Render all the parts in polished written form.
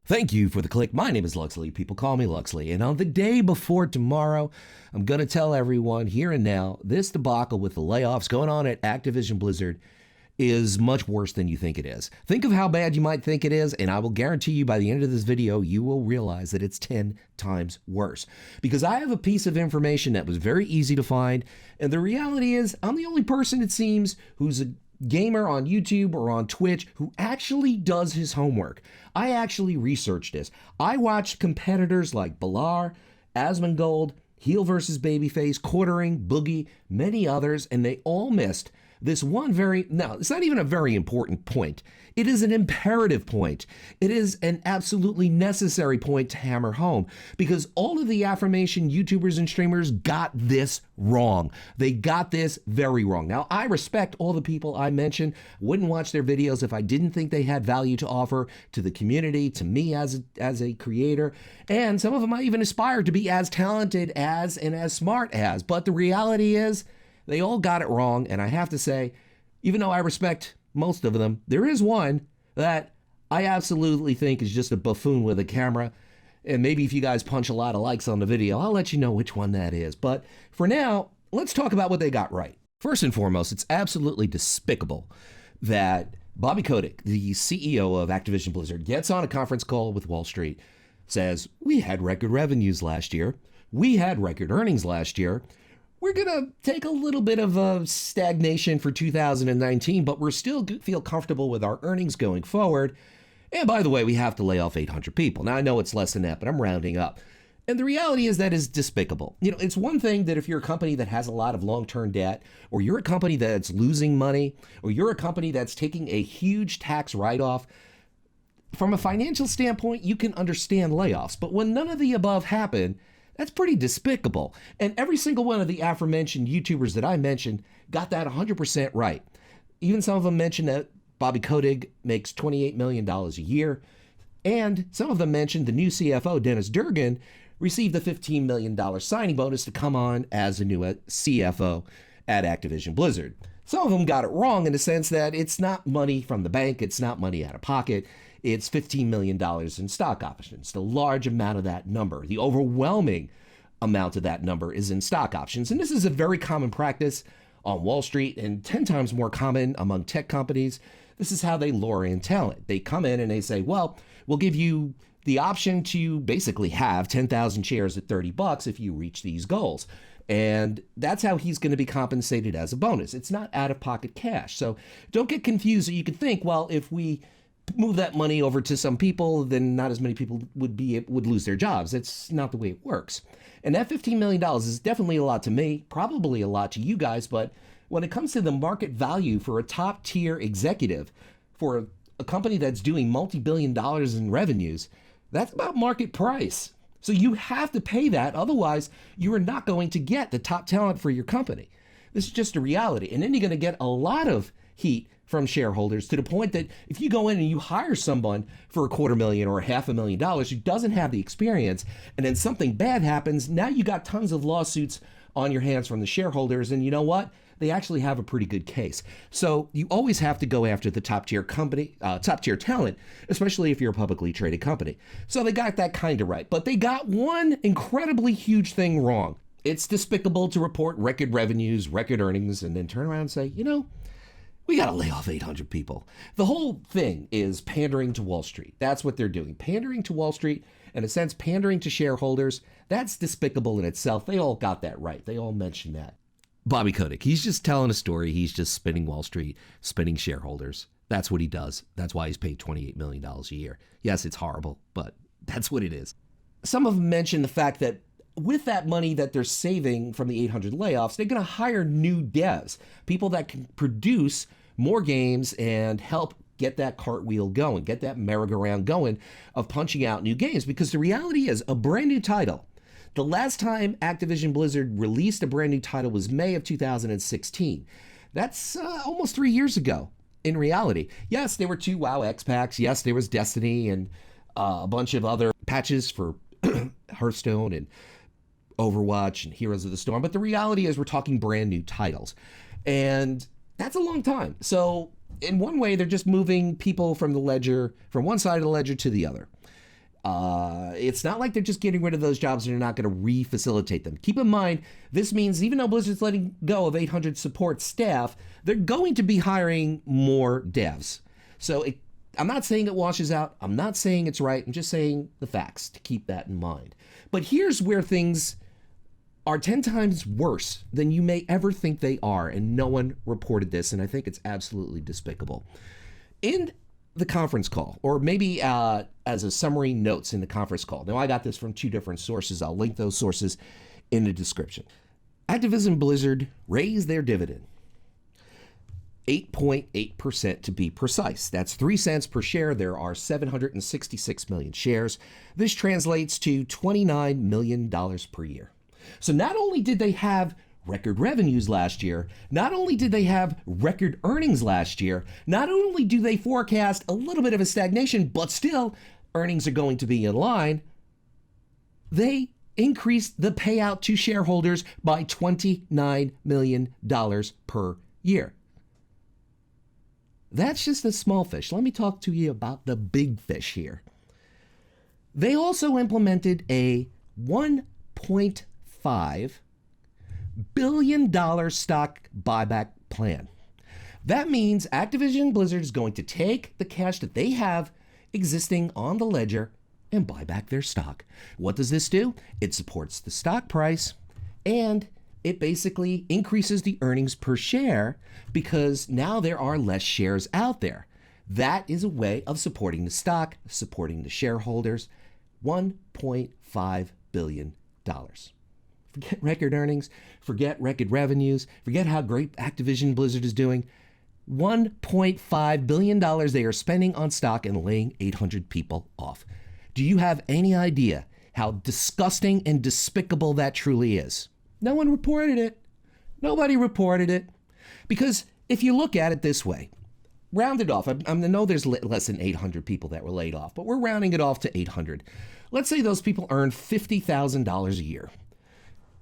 Thank you for the click. My name is Luxley. People call me Luxley. And on the day before tomorrow, I'm going to tell everyone here and now, this debacle with the layoffs going on at Activision Blizzard is much worse than you think it is. Think of how bad you might think it is, and I will guarantee you by the end of this video, you will realize that it's 10 times worse. Because I have a piece of information that was very easy to find, and the reality is I'm the only person, it seems, who's a gamer on YouTube or on Twitch who actually does his homework. I actually researched this. I watched competitors like Belluar, Asmongold, Heelvsbabyface, Quartering, Boogie, many others, and they all missed this one it's not even a very important point. It is an imperative point. It is an absolutely necessary point to hammer home because all of the aforementioned YouTubers and streamers got this wrong. They got this very wrong. Now, I respect all the people I mentioned. Wouldn't watch their videos if I didn't think they had value to offer to the community, to me as a creator, and some of them I even aspire to be as talented as and as smart as. But the reality is, they all got it wrong, and I have to say, even though I respect most of them, there is one that I absolutely think is just a buffoon with a camera, and maybe if you guys punch a lot of likes on the video, I'll let you know which one that is. But for now, let's talk about what they got right. First and foremost, it's absolutely despicable that Bobby Kotick, the CEO of Activision Blizzard, gets on a conference call with Wall Street, says, we had record revenues last year, we had record earnings last year, we're going to take a little bit of a stagnation for 2019, but we're still feel comfortable with our earnings going forward. And by the way, we have to lay off 800 people. Now, I know it's less than that, but I'm rounding up. And the reality is that is despicable. You know, it's one thing that if you're a company that has a lot of long-term debt, or you're a company that's losing money, or you're a company that's taking a huge tax write-off, from a financial standpoint, you can understand layoffs. But when none of the above happen, that's pretty despicable. And every single one of the aforementioned YouTubers that I mentioned got that 100% right. Even some of them mentioned that Bobby Kotick makes $28 million a year. And some of them mentioned the new CFO, Dennis Durgan, received a $15 million signing bonus to come on as a new CFO at Activision Blizzard. Some of them got it wrong in the sense that it's not money from the bank, it's not money out of pocket. It's $15 million in stock options. The large amount of that number, the overwhelming amount of that number is in stock options. And this is a very common practice on Wall Street and 10 times more common among tech companies. This is how they lure in talent. They come in and they say, well, we'll give you the option to basically have 10,000 shares at $30 if you reach these goals. And that's how he's going to be compensated as a bonus. It's not out-of-pocket cash. So don't get confused. You could think, well, if we move that money over to some people, then not as many people would lose their jobs. It's not the way it works. And that $15 million is definitely a lot to me, probably a lot to you guys, but when it comes to the market value for a top tier executive, for a company that's doing multi-billion dollars in revenues, that's about market price. So you have to pay that, otherwise you are not going to get the top talent for your company. This is just a reality. And then you're going to get a lot of heat from shareholders to the point that if you go in and you hire someone for $250,000 or $500,000 who doesn't have the experience, and then something bad happens, now you got tons of lawsuits on your hands from the shareholders. And you know what? They actually have a pretty good case. So you always have to go after the top tier company, top tier talent, especially if you're a publicly traded company. So they got that kind of right, but they got one incredibly huge thing wrong. It's despicable to report record revenues, record earnings, and then turn around and say, you know, we got to lay off 800 people. The whole thing is pandering to Wall Street. That's what they're doing. Pandering to Wall Street, in a sense, pandering to shareholders. That's despicable in itself. They all got that right. They all mentioned that. Bobby Kotick, he's just telling a story. He's just spinning Wall Street, spinning shareholders. That's what he does. That's why he's paid $28 million a year. Yes, it's horrible, but that's what it is. Some of them mention the fact that with that money that they're saving from the 800 layoffs, they're going to hire new devs, people that can produce more games and help get that cartwheel going, get that merry-go-round going of punching out new games. Because the reality is, a brand new title, the last time Activision Blizzard released a brand new title was May of 2016. That's almost 3 years ago in reality. Yes, there were 2 WoW X packs. Yes, there was Destiny and a bunch of other patches for Hearthstone and Overwatch and Heroes of the Storm. But the reality is we're talking brand new titles. And that's a long time. So in one way, they're just moving people from the ledger, from one side of the ledger to the other. It's not like they're just getting rid of those jobs and they're not going to re-facilitate them. Keep in mind, this means even though Blizzard's letting go of 800 support staff, they're going to be hiring more devs. So I'm not saying it washes out. I'm not saying it's right. I'm just saying the facts to keep that in mind. But here's where things are 10 times worse than you may ever think they are, and no one reported this, and I think it's absolutely despicable. In the conference call, or maybe as a summary notes in the conference call. Now, I got this from 2 different sources. I'll link those sources in the description. Activision Blizzard raised their dividend 8.8% to be precise. That's 3 cents per share. There are 766 million shares. This translates to $29 million per year. So not only did they have record revenues last year, not only did they have record earnings last year, not only do they forecast a little bit of a stagnation, but still earnings are going to be in line, they increased the payout to shareholders by $29 million per year. That's just a small fish. Let me talk to you about the big fish here. They also implemented a $1.5 billion stock buyback plan. That means Activision Blizzard is going to take the cash that they have existing on the ledger and buy back their stock. What does this do? It supports the stock price, and it basically increases the earnings per share because now there are less shares out there. That is a way of supporting the stock, supporting the shareholders. $1.5 billion. Forget record earnings, forget record revenues, forget how great Activision Blizzard is doing. $1.5 billion they are spending on stock and laying 800 people off. Do you have any idea how disgusting and despicable that truly is? No one reported it. Nobody reported it. Because if you look at it this way, round it off. I know there's less than 800 people that were laid off, but we're rounding it off to 800. Let's say those people earn $50,000 a year.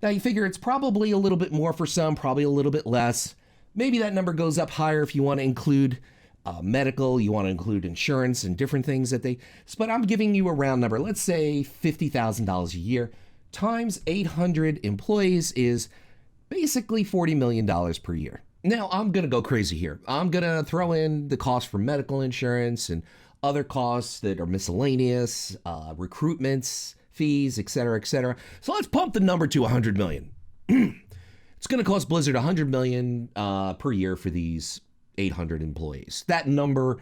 Now you figure it's probably a little bit more for some, probably a little bit less. Maybe that number goes up higher if you want to include medical, you want to include insurance and different things that but I'm giving you a round number. Let's say $50,000 a year times 800 employees is basically $40 million per year. Now I'm going to go crazy here. I'm going to throw in the cost for medical insurance and other costs that are miscellaneous, recruitments, fees, etc., etc. So let's pump the number to 100 million. It's going to cost Blizzard 100 million per year for these 800 employees. That number,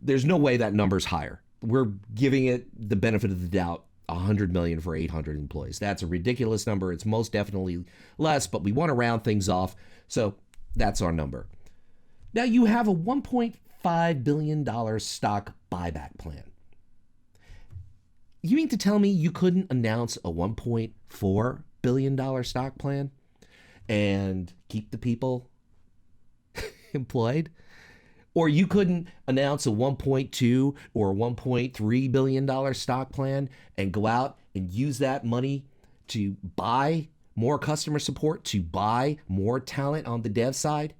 there's no way that number's higher. We're giving it the benefit of the doubt, 100 million for 800 employees. That's a ridiculous number. It's most definitely less, but we want to round things off. So that's our number. Now you have a $1.5 billion stock buyback plan. You mean to tell me you couldn't announce a $1.4 billion stock plan and keep the people employed? Or you couldn't announce a $1.2 or $1.3 billion stock plan and go out and use that money to buy more customer support, to buy more talent on the dev side?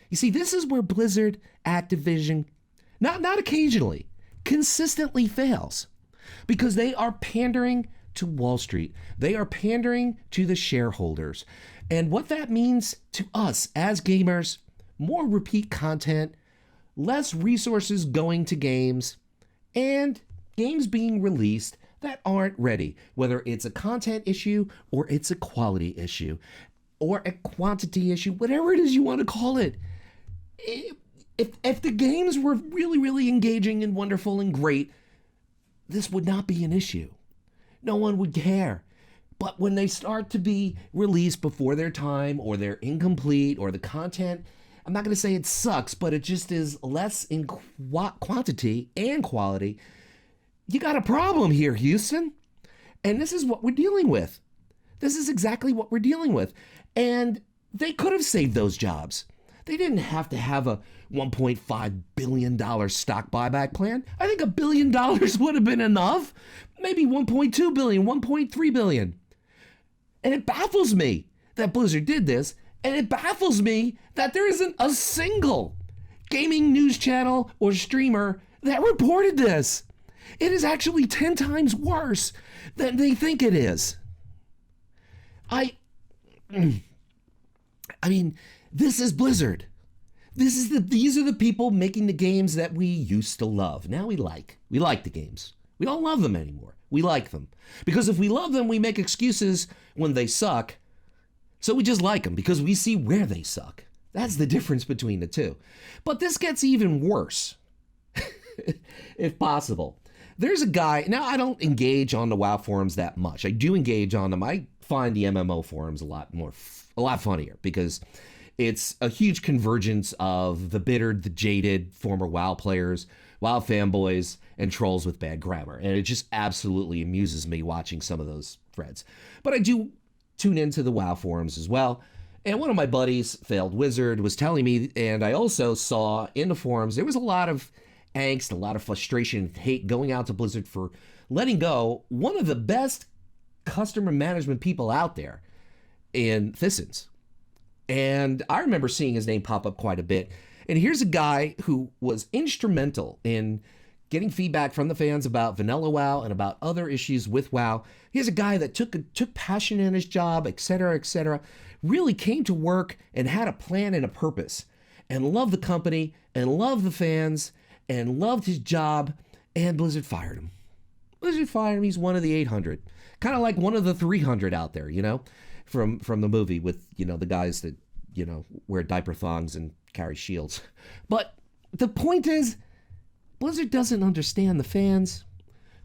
You see, this is where Blizzard, Activision, not occasionally, consistently fails. Because they are pandering to Wall Street. They are pandering to the shareholders. And what that means to us as gamers, more repeat content, less resources going to games, and games being released that aren't ready, whether it's a content issue or it's a quality issue or a quantity issue, whatever it is you want to call it. If the games were really, really engaging and wonderful and great, this would not be an issue. No one would care. But when they start to be released before their time, or they're incomplete, or the content, I'm not going to say it sucks, but it just is less in quantity and quality, you got a problem here, Houston. And this is what we're dealing with. This is exactly what we're dealing with. And they could have saved those jobs. They didn't have to have a $1.5 billion stock buyback plan. I think $1 billion would have been enough. Maybe $1.2 billion, $1.3 billion. And it baffles me that Blizzard did this. And it baffles me that there isn't a single gaming news channel or streamer that reported this. It is actually 10 times worse than they think it is. I mean, this is Blizzard. These are the people making the games that we used to love. Now we like. We like the games. We don't love them anymore. We like them. Because if we love them, we make excuses when they suck. So we just like them because we see where they suck. That's the difference between the two. But this gets even worse, if possible. There's a guy, now I don't engage on the WoW forums that much. I do engage on them. I find the MMO forums a lot funnier because it's a huge convergence of the bittered, the jaded former WoW players, WoW fanboys, and trolls with bad grammar. And it just absolutely amuses me watching some of those threads. But I do tune into the WoW forums as well. And one of my buddies, Failed Wizard, was telling me, and I also saw in the forums, there was a lot of angst, a lot of frustration and hate going out to Blizzard for letting go one of the best customer management people out there in Thissons. And I remember seeing his name pop up quite a bit. And here's a guy who was instrumental in getting feedback from the fans about vanilla WoW and about other issues with WoW. Here's a guy that took passion in his job, etc., really came to work and had a plan and a purpose and loved the company and loved the fans and loved his job, and Blizzard fired him. Blizzard fired him. He's one of the 800. Kind of like one of the 300 out there, you know, from the movie with, you know, the guys that, you know, wear diaper thongs and carry shields. But the point is, Blizzard doesn't understand the fans.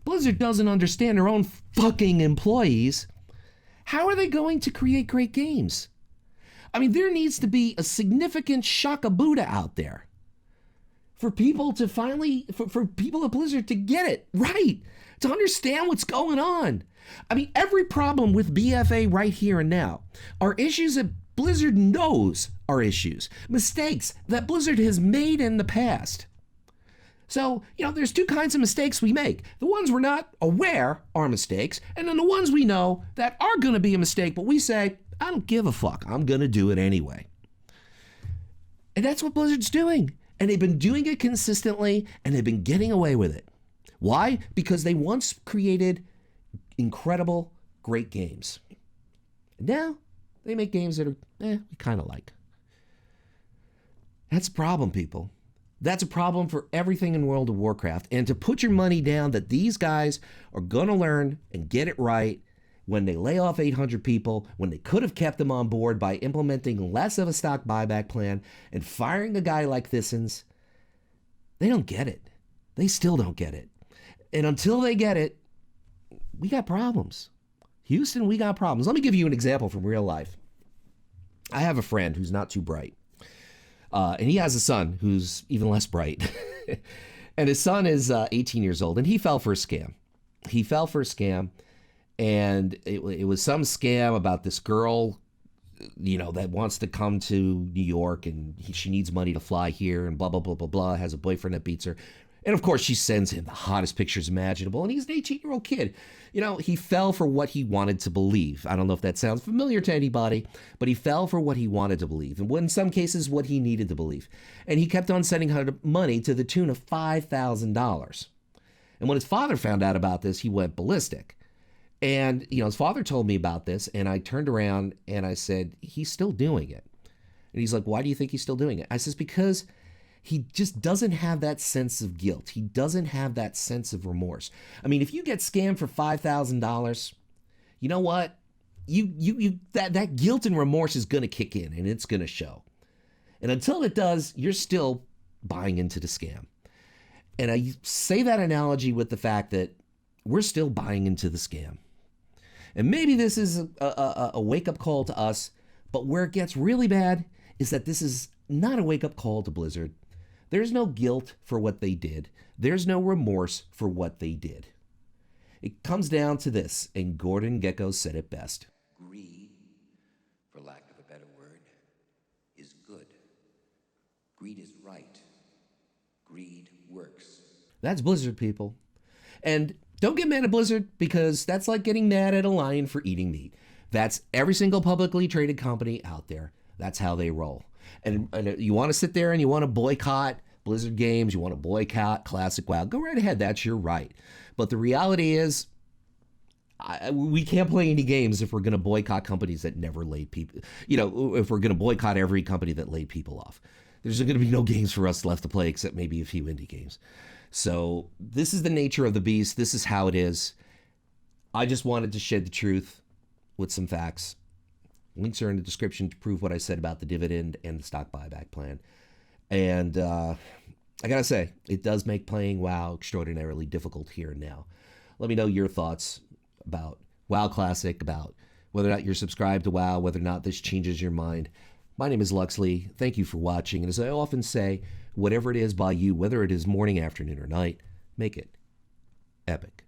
Blizzard doesn't understand their own fucking employees. How are they going to create great games? I mean, there needs to be a significant shakabuda out there for people to finally, for people at Blizzard to get it right, to understand what's going on. I mean, every problem with BFA right here and now are issues that Blizzard knows are issues, mistakes that Blizzard has made in the past. So, you know, there's two kinds of mistakes we make. The ones we're not aware are mistakes, and then the ones we know that are going to be a mistake, but we say, I don't give a fuck. I'm going to do it anyway. And that's what Blizzard's doing. And they've been doing it consistently, and they've been getting away with it. Why? Because they once created incredible, great games. And now they make games that are, we kind of like. That's a problem, people. That's a problem for everything in World of Warcraft. And to put your money down that these guys are going to learn and get it right when they lay off 800 people, when they could have kept them on board by implementing less of a stock buyback plan and firing a guy like Thissons, they don't get it. They still don't get it. And until they get it, we got problems. Houston, we got problems. Let me give you an example from real life. I have a friend who's not too bright. And he has a son who's even less bright. And his son is 18 years old, and he fell for a scam. And it was some scam about this girl, you know, that wants to come to New York, and she needs money to fly here, and blah, blah, blah, blah, blah, has a boyfriend that beats her. And of course, she sends him the hottest pictures imaginable, and he's an 18-year-old kid. You know, he fell for what he wanted to believe. I don't know if that sounds familiar to anybody, but he fell for what he wanted to believe, and in some cases, what he needed to believe. And he kept on sending her money to the tune of $5,000. And when his father found out about this, he went ballistic. And, you know, his father told me about this, and I turned around and I said, he's still doing it. And he's like, why do you think he's still doing it? I says, because he just doesn't have that sense of guilt. He doesn't have that sense of remorse. I mean, if you get scammed for $5,000, you know what? That guilt and remorse is going to kick in, and it's going to show. And until it does, you're still buying into the scam. And I say that analogy with the fact that we're still buying into the scam. And maybe this is a wake-up call to us, but where it gets really bad is that this is not a wake-up call to Blizzard. There's no guilt for what they did. There's no remorse for what they did. It comes down to this, and Gordon Gekko said it best. Greed, for lack of a better word, is good. Greed is right. Greed works. That's Blizzard, people. And don't get mad at Blizzard, because that's like getting mad at a lion for eating meat. That's every single publicly traded company out there. That's how they roll. And you want to sit there and you want to boycott Blizzard games, you want to boycott Classic WoW, go right ahead. That's your right. But the reality is, we can't play any games if we're going to boycott companies that never laid people, if we're going to boycott every company that laid people off. There's going to be no games for us left to play except maybe a few indie games. So this is the nature of the beast. This is how it is. I just wanted to shed the truth with some facts. Links are in the description to prove what I said about the dividend and the stock buyback plan. And I got to say, it does make playing WoW extraordinarily difficult here and now. Let me know your thoughts about WoW Classic, about whether or not you're subscribed to WoW, whether or not this changes your mind. My name is Luxley. Thank you for watching. And as I often say, whatever it is by you, whether it is morning, afternoon, or night, make it epic.